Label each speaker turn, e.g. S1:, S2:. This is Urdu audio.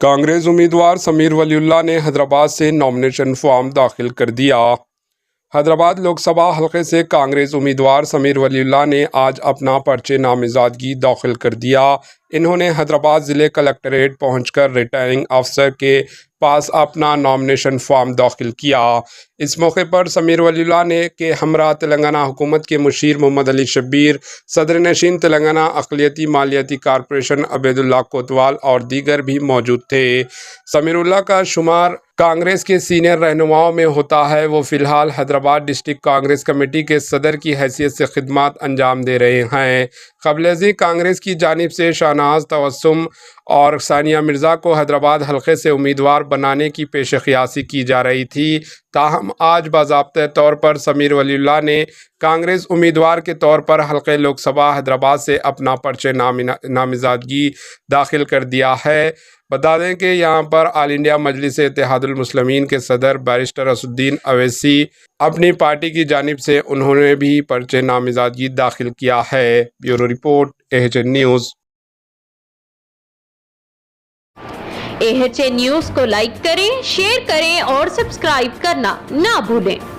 S1: کانگریس امیدوار سمیر ولی اللہ نے حیدرآباد سے نامینیشن فارم داخل کر دیا۔ حیدرآباد لوک سبھا حلقے سے کانگریس امیدوار سمیر ولی اللہ نے آج اپنا پرچہ نامزدگی داخل کر دیا۔ انہوں نے حیدرآباد ضلع کلکٹریٹ پہنچ کر ریٹرننگ افسر کے پاس اپنا نامینیشن فارم داخل کیا۔ اس موقع پر سمیر ولی اللہ نے کے ہمراہ تلنگانہ حکومت کے مشیر محمد علی شبیر، صدر نشین تلنگانہ اقلیتی مالیاتی کارپوریشن عبید اللہ کوتوال اور دیگر بھی موجود تھے۔ سمیر اللہ کا شمار کانگریس کے سینئر رہنماؤں میں ہوتا ہے۔ وہ فی الحال حیدرآباد ڈسٹرکٹ کانگریس کمیٹی کے صدر کی حیثیت سے خدمات انجام دے رہے ہیں۔ قبل ازیں کانگریس کی جانب سے شاہنواز تبسم اور ثانیہ مرزا کو حیدرآباد حلقے سے امیدوار بنانے کی پیش قیاسی کی جا رہی تھی، تاہم آج باضابطہ طور پر سمیر ولی اللہ نے کانگریس امیدوار کے طور پر حلقہ لوک سبھا حیدرآباد سے اپنا پرچہ نامزدگی داخل کر دیا ہے۔ بتا دیں کہ یہاں پر آل انڈیا مجلس اتحاد المسلمین کے صدر بیرسٹر اسد الدین اویسی اپنی پارٹی کی جانب سے انہوں نے بھی پرچہ نامزدگی داخل کیا ہے۔ Bureau report AHN news.
S2: AHN news کو لائک کریں، شیئر کریں اور سبسکرائب کرنا نہ بھولیں۔